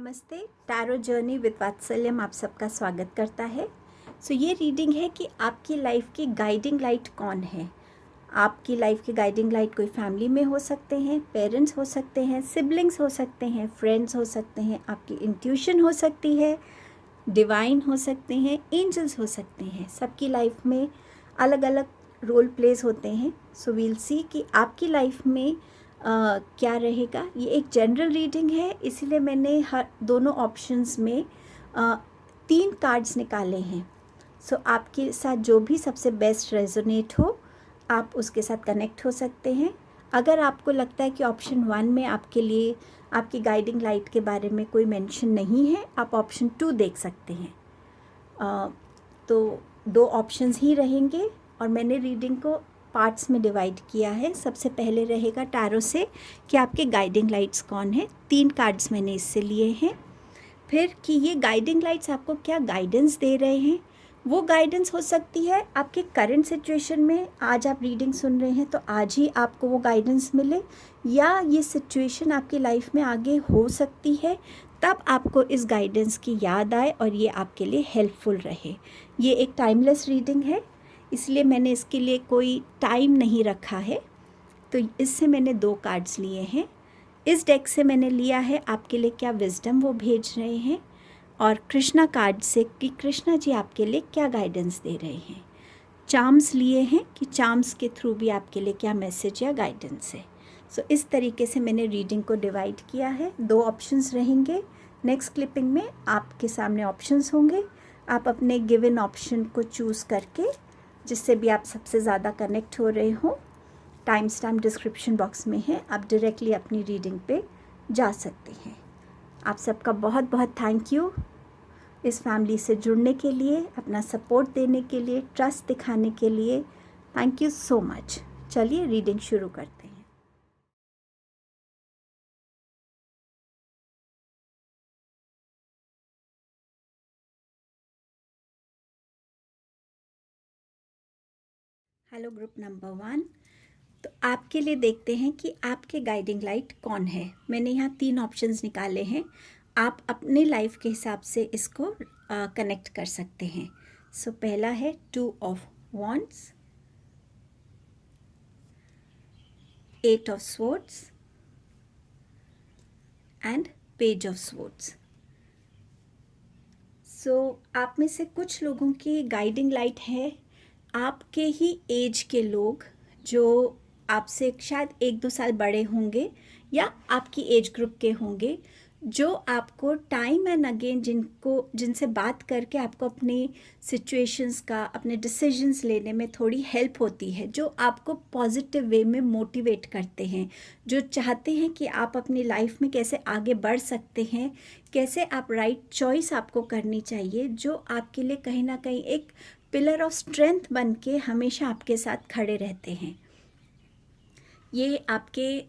नमस्ते। Tarot journey with वात्सल्यम आप सबका स्वागत करता है। ये रीडिंग है कि आपकी लाइफ की गाइडिंग लाइट कौन है। आपकी लाइफ की गाइडिंग लाइट कोई फैमिली में हो सकते हैं, पेरेंट्स हो सकते हैं, सिबलिंग्स हो सकते हैं, फ्रेंड्स हो सकते हैं, आपकी इंट्यूशन हो सकती है, डिवाइन हो सकते हैं, एंजल्स हो सकते हैं। सबकी लाइफ में अलग अलग रोल प्लेस होते हैं। सो वील सी कि आपकी लाइफ में क्या रहेगा। ये एक जनरल रीडिंग है, इसीलिए मैंने हर दोनों ऑप्शंस में 3 कार्ड्स निकाले हैं। आपके साथ जो भी सबसे बेस्ट रेजोनेट हो आप उसके साथ कनेक्ट हो सकते हैं। अगर आपको लगता है कि ऑप्शन 1 में आपके लिए आपकी गाइडिंग लाइट के बारे में कोई मेंशन नहीं है, आप ऑप्शन 2 देख सकते हैं। तो 2 ऑप्शंस ही रहेंगे और मैंने रीडिंग को पार्ट्स में डिवाइड किया है। सबसे पहले रहेगा टैरो से कि आपके गाइडिंग लाइट्स कौन है। 3 कार्ड्स मैंने इससे लिए हैं। फिर कि ये गाइडिंग लाइट्स आपको क्या गाइडेंस दे रहे हैं। वो गाइडेंस हो सकती है आपके करंट सिचुएशन में, आज आप रीडिंग सुन रहे हैं तो आज ही आपको वो गाइडेंस मिले, या ये सिचुएशन आपकी लाइफ में आगे हो सकती है तब आपको इस गाइडेंस की याद आए और ये आपके लिए हेल्पफुल रहे। ये एक टाइमलेस रीडिंग है, इसलिए मैंने इसके लिए कोई टाइम नहीं रखा है। तो इससे मैंने 2 कार्ड्स लिए हैं। इस डेक से मैंने लिया है आपके लिए क्या विजडम वो भेज रहे हैं, और कृष्णा कार्ड से कि कृष्णा जी आपके लिए क्या गाइडेंस दे रहे हैं। चार्म्स लिए हैं कि चार्म्स के थ्रू भी आपके लिए क्या मैसेज या गाइडेंस है। इस तरीके से मैंने रीडिंग को डिवाइड किया है। 2 ऑप्शंस रहेंगे। नेक्स्ट क्लिपिंग में आपके सामने ऑप्शंस होंगे, आप अपने गिवन ऑप्शन को चूज़ करके जिससे भी आप सबसे ज़्यादा कनेक्ट हो रहे हो, टाइम स्टैम्प डिस्क्रिप्शन बॉक्स में है, आप डायरेक्टली अपनी रीडिंग पे जा सकते हैं। आप सबका बहुत बहुत थैंक यू इस फैमिली से जुड़ने के लिए, अपना सपोर्ट देने के लिए, ट्रस्ट दिखाने के लिए। Thank you so much. चलिए रीडिंग शुरू करते हैं। Hello group number 1। तो आपके लिए देखते हैं कि आपके गाइडिंग लाइट कौन है। मैंने यहाँ 3 ऑप्शंस निकाले हैं, आप अपने लाइफ के हिसाब से इसको कनेक्ट कर सकते हैं। पहला है 2 of wands, 8 of swords and page of swords. आप में से कुछ लोगों की गाइडिंग लाइट है आपके ही एज के लोग, जो आपसे शायद 1-2 साल बड़े होंगे या आपकी एज ग्रुप के होंगे, जो आपको टाइम एंड अगेन जिनसे बात करके आपको अपनी सिचुएशंस का, अपने डिसीजंस लेने में थोड़ी हेल्प होती है, जो आपको पॉजिटिव वे में मोटिवेट करते हैं, जो चाहते हैं कि आप अपनी लाइफ में कैसे आगे बढ़ सकते हैं, कैसे आप राइट चॉइस आपको करनी चाहिए, जो आपके लिए कहीं ना कहीं एक पिलर ऑफ स्ट्रेंथ बन के हमेशा आपके साथ खड़े रहते हैं। ये आपके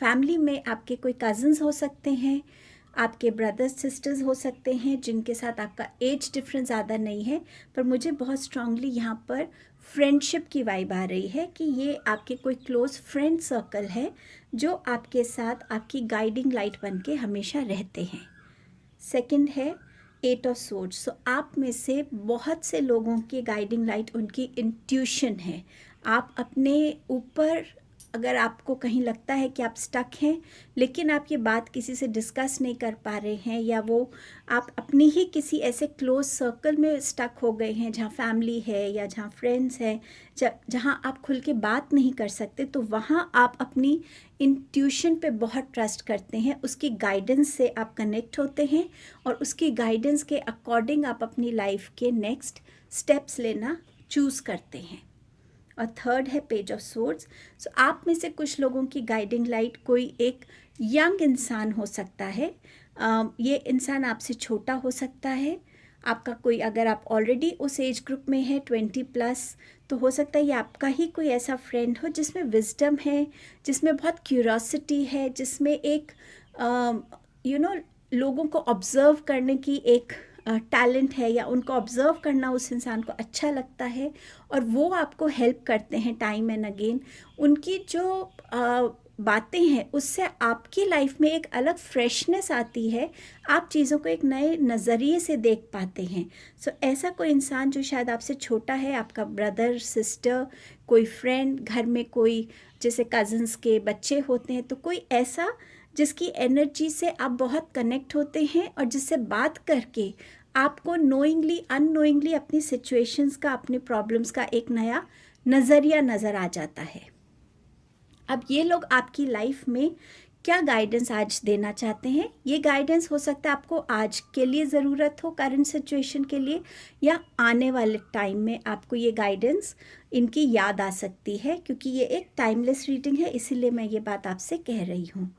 फैमिली में आपके कोई कज़न्स हो सकते हैं, आपके ब्रदर्स सिस्टर्स हो सकते हैं जिनके साथ आपका एज डिफरेंस ज़्यादा नहीं है, पर मुझे बहुत स्ट्रांगली यहाँ पर फ्रेंडशिप की वाइब आ रही है कि ये आपके कोई क्लोज़ फ्रेंड सर्कल है जो आपके साथ आपकी गाइडिंग लाइट बन के हमेशा रहते हैं। सेकंड है 8 ऑफ स्वॉर्ड्स। आप में से बहुत से लोगों की गाइडिंग लाइट उनकी इंट्यूशन है। आप अपने ऊपर, अगर आपको कहीं लगता है कि आप स्टक हैं लेकिन आप ये बात किसी से डिस्कस नहीं कर पा रहे हैं, या वो आप अपनी ही किसी ऐसे क्लोज सर्कल में स्टक हो गए हैं जहाँ फैमिली है या जहाँ फ्रेंड्स हैं, जहाँ आप खुल के बात नहीं कर सकते, तो वहाँ आप अपनी इंट्यूशन पे बहुत ट्रस्ट करते हैं, उसकी गाइडेंस से आप कनेक्ट होते हैं और उसकी गाइडेंस के अकॉर्डिंग आप अपनी लाइफ के नेक्स्ट स्टेप्स लेना चूज़ करते हैं। और थर्ड है पेज ऑफ स्वॉर्ड्स। आप में से कुछ लोगों की गाइडिंग लाइट कोई एक यंग इंसान हो सकता है। ये इंसान आपसे छोटा हो सकता है, आपका कोई, अगर आप ऑलरेडी उस एज ग्रुप में है 20+, तो हो सकता है ये आपका ही कोई ऐसा फ्रेंड हो जिसमें विजडम है, जिसमें बहुत क्यूरोसिटी है, जिसमें एक लोगों को ऑब्ज़र्व करने की एक टैलेंट है, या उनको ऑब्ज़र्व करना उस इंसान को अच्छा लगता है और वो आपको हेल्प करते हैं टाइम एंड अगेन। उनकी जो बातें हैं उससे आपकी लाइफ में एक अलग फ्रेशनेस आती है, आप चीज़ों को एक नए नज़रिए से देख पाते हैं। सो ऐसा कोई इंसान जो शायद आपसे छोटा है, आपका ब्रदर, सिस्टर, कोई फ्रेंड, घर में कोई जैसे कज़न्स के बच्चे होते हैं, तो कोई ऐसा जिसकी एनर्जी से आप बहुत कनेक्ट होते हैं और जिससे बात करके आपको नोइंगली अननोइंगली अपनी सिचुएशंस का, अपनी प्रॉब्लम्स का एक नया नज़रिया नज़र आ जाता है। अब ये लोग आपकी लाइफ में क्या गाइडेंस आज देना चाहते हैं? ये गाइडेंस हो सकता है आपको आज के लिए ज़रूरत हो, करंट सिचुएशन के लिए, या आने वाले टाइम में आपको ये गाइडेंस इनकी याद आ सकती है, क्योंकि ये एक टाइमलेस रीडिंग है, इसीलिए मैं ये बात आपसे कह रही हूँ।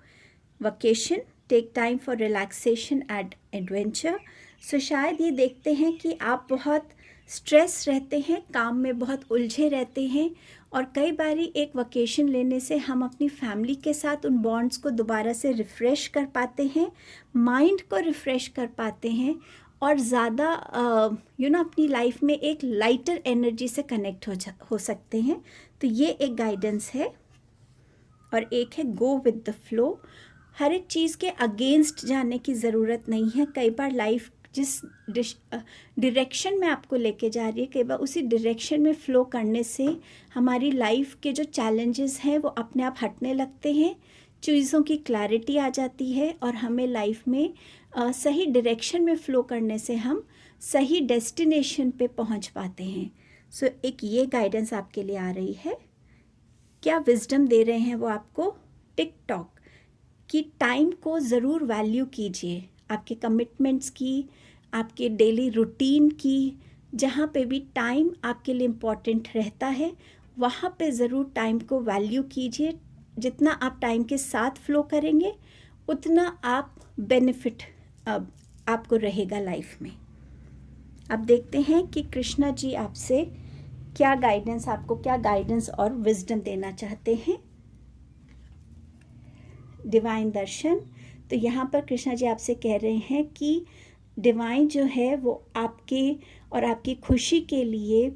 Vacation, take time for relaxation and adventure. So शायद ये देखते हैं कि आप बहुत स्ट्रेस रहते हैं, काम में बहुत उलझे रहते हैं, और कई बारी एक वकेशन लेने से हम अपनी फैमिली के साथ उन बॉन्ड्स को दोबारा से रिफ़्रेश कर पाते हैं, माइंड को रिफ़्रेश कर पाते हैं, और ज़्यादा अपनी लाइफ में एक लाइटर एनर्जी से कनेक्ट हो सकते हैं। तो ये एक गाइडेंस है। और एक है गो विद द फ्लो। हर एक चीज़ के अगेंस्ट जाने की ज़रूरत नहीं है। कई बार लाइफ जिस डायरेक्शन में आपको लेके जा रही है, कई बार उसी डायरेक्शन में फ़्लो करने से हमारी लाइफ के जो चैलेंजेस हैं वो अपने आप हटने लगते हैं, चीज़ों की क्लैरिटी आ जाती है, और हमें लाइफ में सही डायरेक्शन में फ़्लो करने से हम सही डेस्टिनेशन पे पहुंच पाते हैं। सो एक ये गाइडेंस आपके लिए आ रही है। क्या विजडम दे रहे हैं वो आपको? टिक टॉक कि टाइम को ज़रूर वैल्यू कीजिए, आपके कमिटमेंट्स की, आपके डेली रूटीन की, जहाँ पे भी टाइम आपके लिए इम्पॉर्टेंट रहता है वहाँ पे ज़रूर टाइम को वैल्यू कीजिए। जितना आप टाइम के साथ फ़्लो करेंगे उतना आप बेनिफिट आपको रहेगा लाइफ में। अब देखते हैं कि कृष्णा जी आपसे क्या गाइडेंस, आपको क्या गाइडेंस और विजडम देना चाहते हैं। डिवाइन दर्शन। तो यहाँ पर कृष्णा जी आपसे कह रहे हैं कि डिवाइन जो है वो आपके और आपकी खुशी के लिए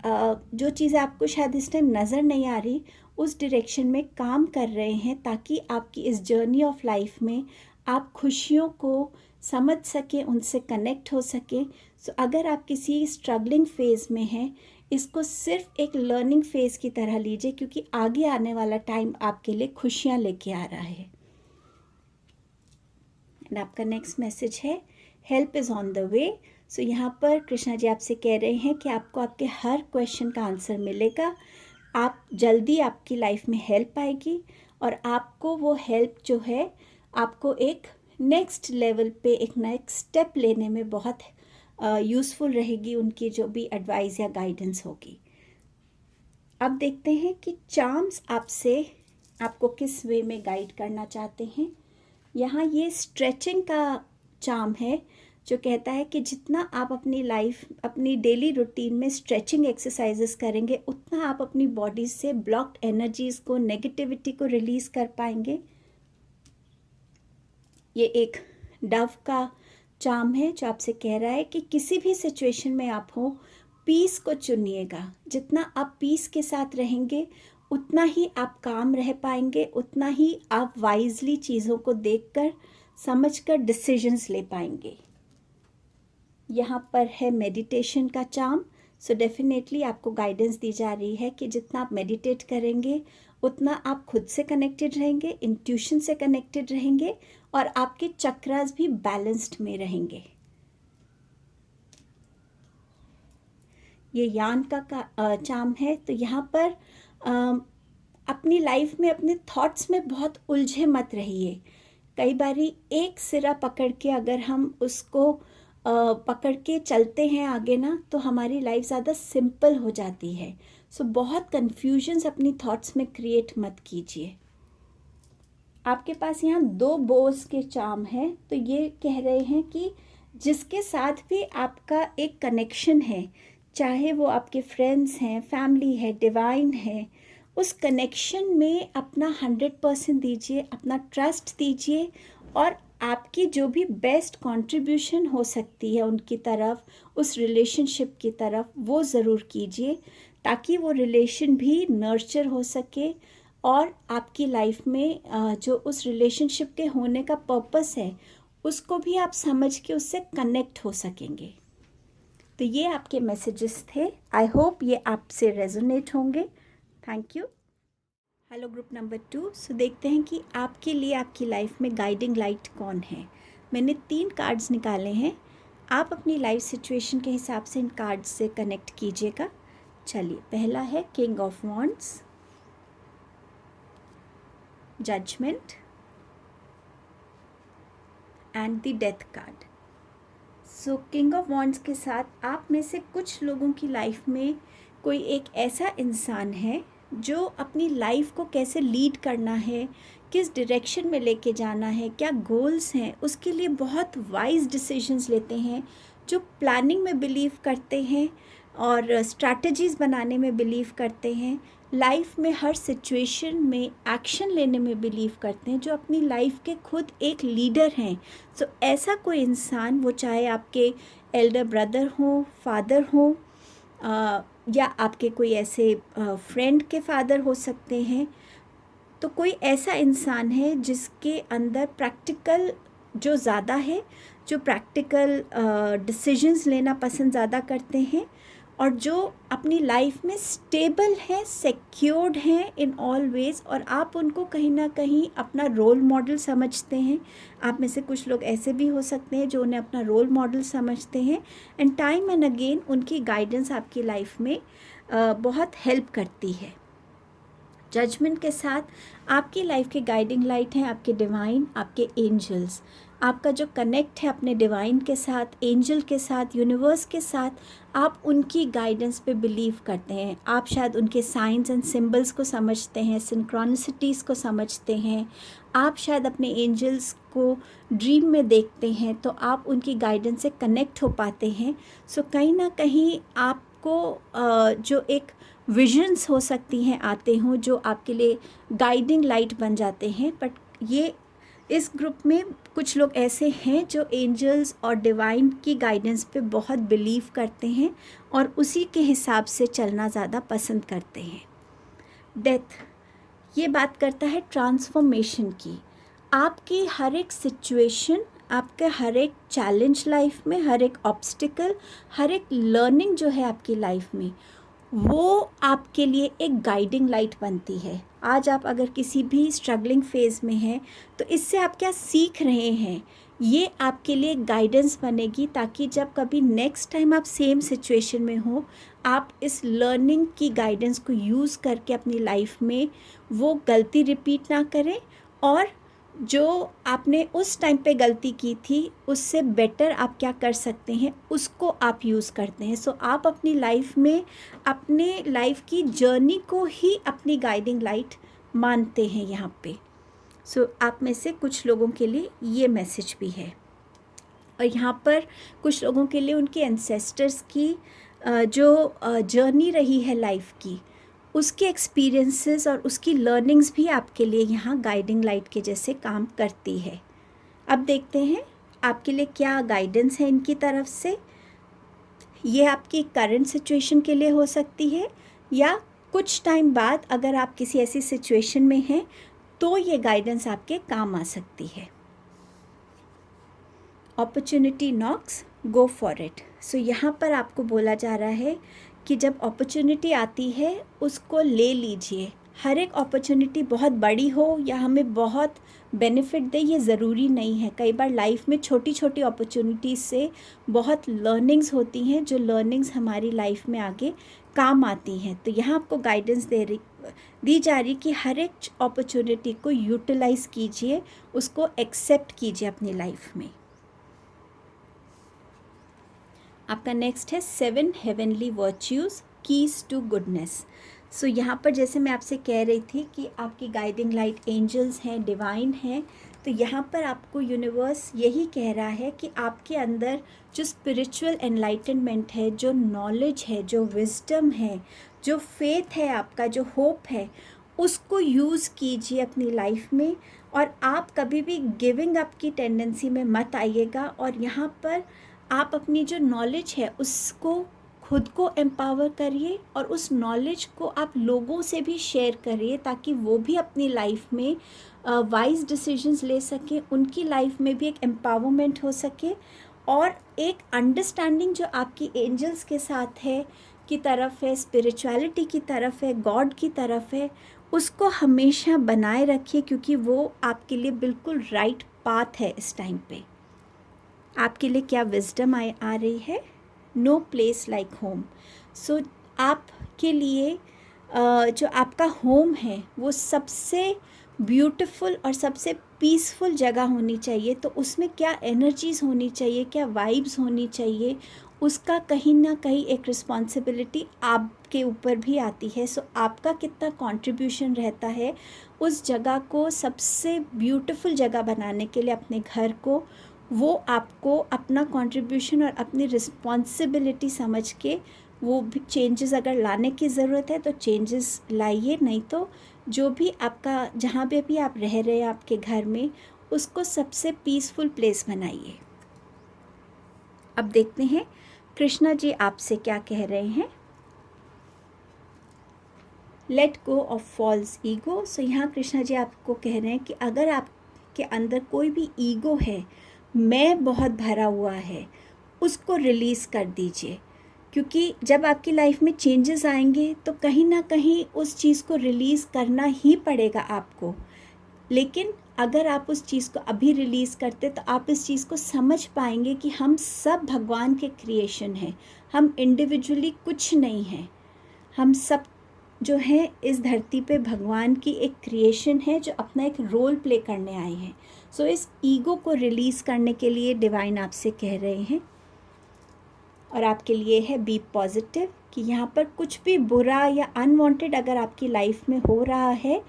जो चीज़ें आपको शायद इस टाइम नज़र नहीं आ रही, उस डायरेक्शन में काम कर रहे हैं, ताकि आपकी इस जर्नी ऑफ लाइफ में आप खुशियों को समझ सकें, उनसे कनेक्ट हो सकें। सो अगर आप किसी स्ट्रगलिंग फेज़ में हैं, इसको सिर्फ एक लर्निंग फेज़ की तरह लीजिए, क्योंकि आगे आने वाला टाइम आपके लिए खुशियाँ लेके आ रहा है। एंड आपका नेक्स्ट मैसेज है help is on the way. So यहाँ पर कृष्णा जी आपसे कह रहे हैं कि आपको आपके हर क्वेश्चन का आंसर मिलेगा, आप जल्दी आपकी लाइफ में हेल्प आएगी, और आपको वो हेल्प जो है आपको एक नेक्स्ट लेवल पे, एक नेक्स्ट स्टेप लेने में बहुत यूज़फुल रहेगी, उनकी जो भी एडवाइस या गाइडेंस होगी। अब देखते हैं कि चार्म्स आपसे आपको किस वे में गाइड करना चाहते हैं। यहाँ ये स्ट्रेचिंग का चार्म है, जो कहता है कि जितना आप अपनी लाइफ, अपनी डेली रूटीन में स्ट्रेचिंग एक्सरसाइजेस करेंगे, उतना आप अपनी बॉडी से ब्लॉक्ड एनर्जीज़ को, नेगेटिविटी को रिलीज़ कर पाएंगे। ये एक डव का चार्म है जो आपसे कह रहा है कि किसी भी सिचुएशन में आप हो, पीस को चुनिएगा। जितना आप पीस के साथ रहेंगे उतना ही आप काम रह पाएंगे, उतना ही आप वाइजली चीज़ों को देखकर, समझकर डिसीजंस ले पाएंगे। यहाँ पर है मेडिटेशन का चार्म। सो डेफिनेटली आपको गाइडेंस दी जा रही है कि जितना आप मेडिटेट करेंगे उतना आप खुद से कनेक्टेड रहेंगे, इंट्यूशन से कनेक्टेड रहेंगे, और आपके चक्रास भी बैलेंस्ड में रहेंगे। ये यान का चार्म है। तो यहाँ पर अपनी लाइफ में, अपने थॉट्स में बहुत उलझे मत रहिए। कई बारी एक सिरा पकड़ के अगर हम उसको पकड़ के चलते हैं आगे ना, तो हमारी लाइफ ज़्यादा सिंपल हो जाती है। सो बहुत कन्फ्यूजन्स अपनी थॉट्स में क्रिएट मत कीजिए। आपके पास यहाँ 2 बोस के चार्म है। तो ये कह रहे हैं कि जिसके साथ भी आपका एक कनेक्शन है, चाहे वो आपके फ्रेंड्स हैं, फैमिली है, डिवाइन है, उस कनेक्शन में अपना 100% दीजिए, अपना ट्रस्ट दीजिए, और आपकी जो भी बेस्ट कंट्रीब्यूशन हो सकती है उनकी तरफ, उस रिलेशनशिप की तरफ, वो ज़रूर कीजिए, ताकि वो रिलेशन भी नर्चर हो सके, और आपकी लाइफ में जो उस रिलेशनशिप के होने का पर्पस है उसको भी आप समझ के उससे कनेक्ट हो सकेंगे। तो ये आपके मैसेजेस थे। आई होप ये आपसे रेजोनेट होंगे। Thank you. Hello group number 2। सो देखते हैं कि आपके लिए आपकी लाइफ में गाइडिंग लाइट कौन है। मैंने 3 कार्ड्स निकाले हैं। आप अपनी लाइफ सिचुएशन के हिसाब से इन कार्ड्स से कनेक्ट कीजिएगा। चलिए, पहला है king of wands, judgement and the death card. So king of wands के साथ आप में से कुछ लोगों की लाइफ में कोई एक ऐसा इंसान है जो अपनी लाइफ को कैसे लीड करना है, किस डायरेक्शन में लेके जाना है, क्या गोल्स हैं, उसके लिए बहुत वाइज डिसीजंस लेते हैं, जो प्लानिंग में बिलीव करते हैं और स्ट्रैटेजीज़ बनाने में बिलीव करते हैं, लाइफ में हर सिचुएशन में एक्शन लेने में बिलीव करते हैं, जो अपनी लाइफ के खुद एक लीडर हैं। सो ऐसा कोई इंसान, वो चाहे आपके एल्डर ब्रदर हो, फादर हो, या आपके कोई ऐसे फ्रेंड के फादर हो सकते हैं, तो कोई ऐसा इंसान है जिसके अंदर प्रैक्टिकल जो ज़्यादा है, जो प्रैक्टिकल डिसीजंस लेना पसंद ज़्यादा करते हैं और जो अपनी लाइफ में स्टेबल हैं, सिक्योर्ड हैं इन ऑल वेज, और आप उनको कहीं ना कहीं अपना रोल मॉडल समझते हैं। आप में से कुछ लोग ऐसे भी हो सकते हैं जो उन्हें अपना रोल मॉडल समझते हैं, एंड टाइम एंड अगेन उनकी गाइडेंस आपकी लाइफ में बहुत हेल्प करती है। जजमेंट के साथ आपकी लाइफ के गाइडिंग लाइट हैं आपके डिवाइन, आपके एंजल्स। आपका जो कनेक्ट है अपने डिवाइन के साथ, एंजल के साथ, यूनिवर्स के साथ, आप उनकी गाइडेंस पे बिलीव करते हैं। आप शायद उनके साइंस एंड सिंबल्स को समझते हैं, सिंक्रोनिसिटीज़ को समझते हैं। आप शायद अपने एंजल्स को ड्रीम में देखते हैं, तो आप उनकी गाइडेंस से कनेक्ट हो पाते हैं। सो कहीं ना कहीं आपको जो एक विजन्स हो सकती हैं आते हों, जो आपके लिए गाइडिंग लाइट बन जाते हैं। बट ये इस ग्रुप में कुछ लोग ऐसे हैं जो एंजल्स और डिवाइन की गाइडेंस पे बहुत बिलीव करते हैं और उसी के हिसाब से चलना ज़्यादा पसंद करते हैं। डेथ ये बात करता है ट्रांसफॉर्मेशन की। आपकी हर एक सिचुएशन, आपके हर एक चैलेंज लाइफ में, हर एक ऑब्स्टिकल, हर एक लर्निंग जो है आपकी लाइफ में, वो आपके लिए एक गाइडिंग लाइट बनती है। आज आप अगर किसी भी स्ट्रगलिंग फेज़ में हैं, तो इससे आप क्या सीख रहे हैं, ये आपके लिए गाइडेंस बनेगी, ताकि जब कभी नेक्स्ट टाइम आप सेम सिचुएशन में हो, आप इस लर्निंग की गाइडेंस को यूज़ करके अपनी लाइफ में वो गलती रिपीट ना करें, और जो आपने उस टाइम पे गलती की थी उससे बेटर आप क्या कर सकते हैं उसको आप यूज़ करते हैं। सो आप अपनी लाइफ में अपने लाइफ की जर्नी को ही अपनी गाइडिंग लाइट मानते हैं यहाँ पे। सो आप में से कुछ लोगों के लिए ये मैसेज भी है, और यहाँ पर कुछ लोगों के लिए उनके एंसेस्टर्स की जो जर्नी रही है लाइफ की, उसके एक्सपीरियंसेस और उसकी लर्निंग्स भी आपके लिए यहाँ गाइडिंग लाइट के जैसे काम करती है। अब देखते हैं आपके लिए क्या गाइडेंस है इनकी तरफ से। ये आपकी करंट सिचुएशन के लिए हो सकती है, या कुछ टाइम बाद अगर आप किसी ऐसी सिचुएशन में हैं तो ये गाइडेंस आपके काम आ सकती है। Opportunity knocks, go for it. So यहाँ पर आपको बोला जा रहा है कि जब अपॉर्चुनिटी आती है उसको ले लीजिए। हर एक अपॉर्चुनिटी बहुत बड़ी हो या हमें बहुत बेनिफिट दे, ये ज़रूरी नहीं है। कई बार लाइफ में छोटी छोटी अपॉर्चुनिटीज़ से बहुत लर्निंग्स होती हैं, जो लर्निंग्स हमारी लाइफ में आगे काम आती हैं। तो यहाँ आपको गाइडेंस दी जा रही कि हर एक अपॉर्चुनिटी को यूटिलाइज़ कीजिए, उसको एक्सेप्ट कीजिए अपनी लाइफ में। आपका नेक्स्ट है 7 heavenly virtues, keys to goodness. So यहाँ पर जैसे मैं आपसे कह रही थी कि आपकी गाइडिंग लाइट एंजल्स हैं, डिवाइन हैं, तो यहाँ पर आपको यूनिवर्स यही कह रहा है कि आपके अंदर जो स्पिरिचुअल एनलाइटनमेंट है, जो नॉलेज है, जो विजडम है, जो फेथ है, आपका जो होप है, उसको यूज़ कीजिए अपनी लाइफ में। और आप कभी भी गिविंग अप की टेंडेंसी में मत आइएगा, और यहाँ पर आप अपनी जो नॉलेज है उसको खुद को एम्पावर करिए और उस नॉलेज को आप लोगों से भी शेयर करिए, ताकि वो भी अपनी लाइफ में वाइज डिसीजंस ले सकें, उनकी लाइफ में भी एक एम्पावरमेंट हो सके, और एक अंडरस्टैंडिंग जो आपकी एंजल्स के साथ है की तरफ है, स्पिरिचुअलिटी की तरफ है, गॉड की तरफ है, उसको हमेशा बनाए रखिए, क्योंकि वो आपके लिए बिल्कुल राइट पाथ है इस टाइम पे। आपके लिए क्या विजडम आ रही है? No place like home. So आपके लिए जो आपका होम है वो सबसे ब्यूटीफुल और सबसे पीसफुल जगह होनी चाहिए। तो उसमें क्या एनर्जीज़ होनी चाहिए, क्या वाइब्स होनी चाहिए, उसका कहीं ना कहीं एक रिस्पॉन्सिबिलिटी आपके ऊपर भी आती है। सो आपका कितना कंट्रीब्यूशन रहता है उस जगह को सबसे ब्यूटीफुल जगह बनाने के लिए अपने घर को, वो आपको अपना कंट्रीब्यूशन और अपनी रिस्पॉन्सिबिलिटी समझ के वो भी चेंजेस अगर लाने की ज़रूरत है तो चेंजेस लाइए, नहीं तो जो भी आपका जहाँ पे भी आप रह रहे हैं आपके घर में, उसको सबसे पीसफुल प्लेस बनाइए। अब देखते हैं कृष्णा जी आपसे क्या कह रहे हैं। Let go of false ego. So यहाँ कृष्णा जी आपको कह रहे हैं कि अगर आपके अंदर कोई भी ईगो है, मैं बहुत भरा हुआ है, उसको रिलीज़ कर दीजिए, क्योंकि जब आपकी लाइफ में चेंजेस आएंगे तो कहीं ना कहीं उस चीज़ को रिलीज़ करना ही पड़ेगा आपको। लेकिन अगर आप उस चीज़ को अभी रिलीज़ करते तो आप इस चीज़ को समझ पाएंगे कि हम सब भगवान के क्रिएशन हैं, हम इंडिविजुअली कुछ नहीं हैं, हम सब जो है इस धरती पे भगवान की एक क्रिएशन है जो अपना एक रोल प्ले करने आए हैं। सो इस ईगो को रिलीज़ करने के लिए डिवाइन आपसे कह रहे हैं, और आपके लिए है बी पॉजिटिव, कि यहाँ पर कुछ भी बुरा या अनवांटेड अगर आपकी लाइफ में हो रहा है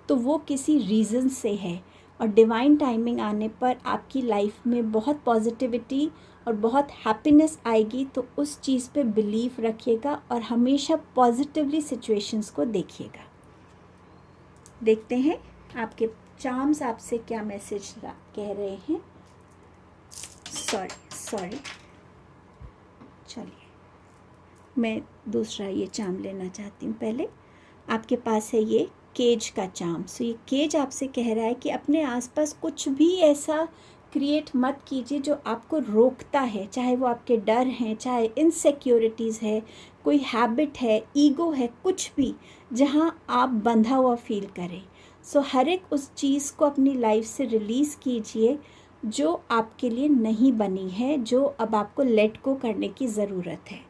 तो वो किसी रीज़न से है, और डिवाइन टाइमिंग आने पर आपकी लाइफ में बहुत पॉजिटिविटी और बहुत हैप्पीनेस आएगी। तो उस चीज़ पे बिलीव रखिएगा और हमेशा पॉजिटिवली सिचुएशंस को देखिएगा। देखते हैं आपके चार्म्स आपसे क्या मैसेज कह रहे हैं। सॉरी चलिए मैं दूसरा ये चार्म लेना चाहती हूँ। पहले आपके पास है ये केज का चार्म। सो ये केज आपसे कह रहा है कि अपने आसपास कुछ भी ऐसा क्रिएट मत कीजिए जो आपको रोकता है, चाहे वो आपके डर हैं, चाहे इनसिक्योरिटीज़ है, कोई हैबिट है, ईगो है, कुछ भी जहाँ आप बंधा हुआ फील करें। सो हर एक उस चीज़ को अपनी लाइफ से रिलीज़ कीजिए जो आपके लिए नहीं बनी है, जो अब आपको लेट गो करने की ज़रूरत है।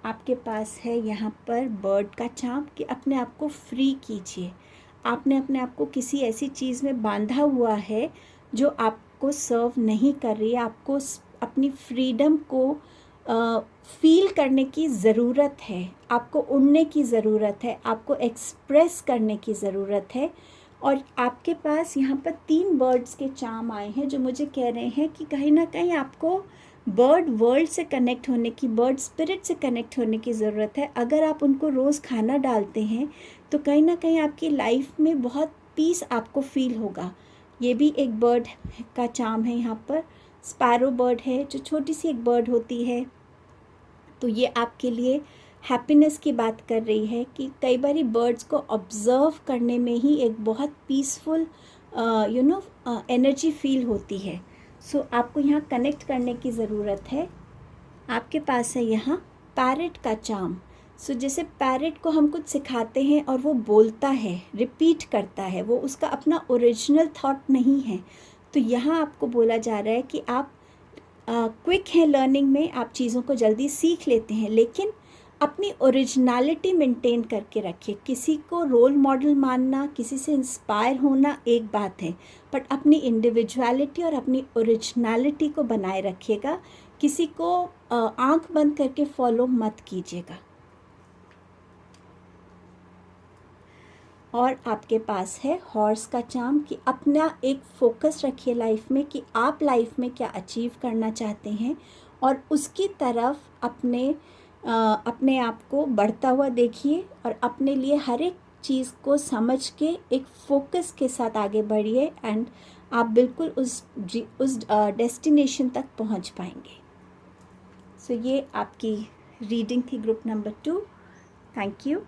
आपके पास है यहाँ पर बर्ड का चार्म, कि अपने आप को फ्री कीजिए। आपने अपने आप को किसी ऐसी चीज़ में बांधा हुआ है जो आपको सर्व नहीं कर रही है। आपको अपनी फ्रीडम को फील करने की ज़रूरत है, आपको उड़ने की ज़रूरत है, आपको एक्सप्रेस करने की ज़रूरत है। और आपके पास यहाँ पर 3 बर्ड्स के चार्म आए हैं जो मुझे कह रहे हैं कि कहीं ना कहीं आपको बर्ड वर्ल्ड से कनेक्ट होने की, बर्ड स्पिरिट से कनेक्ट होने की ज़रूरत है। अगर आप उनको रोज़ खाना डालते हैं तो कहीं ना कहीं आपकी लाइफ में बहुत पीस आपको फील होगा। ये भी एक बर्ड का चार्म है। यहाँ पर स्पैरो बर्ड है जो छोटी सी एक बर्ड होती है। तो ये आपके लिए हैप्पीनेस की बात कर रही है कि कई बार बर्ड्स को ऑब्ज़र्व करने में ही एक बहुत पीसफुल एनर्जी फील होती है। सो आपको यहाँ कनेक्ट करने की ज़रूरत है। आपके पास है यहाँ पैरेट का चार्म। सो जैसे पैरेट को हम कुछ सिखाते हैं और वो बोलता है, रिपीट करता है, वो उसका अपना ओरिजिनल थॉट नहीं है। तो यहाँ आपको बोला जा रहा है कि आप क्विक हैं लर्निंग में, आप चीज़ों को जल्दी सीख लेते हैं, लेकिन अपनी ओरिजिनलिटी मेंटेन करके रखिए। किसी को रोल मॉडल मानना, किसी से इंस्पायर होना एक बात है, बट अपनी इंडिविजुअलिटी और अपनी ओरिजिनलिटी को बनाए रखिएगा। किसी को आंख बंद करके फॉलो मत कीजिएगा। और आपके पास है हॉर्स का चार्म, कि अपना एक फोकस रखिए लाइफ में कि आप लाइफ में क्या अचीव करना चाहते हैं, और उसकी तरफ अपने आप को बढ़ता हुआ देखिए, और अपने लिए हर एक चीज़ को समझ के एक फोकस के साथ आगे बढ़िए, एंड आप बिल्कुल उस डेस्टिनेशन तक पहुंच पाएंगे। सो ये आपकी रीडिंग थी ग्रुप नंबर 2. Thank you.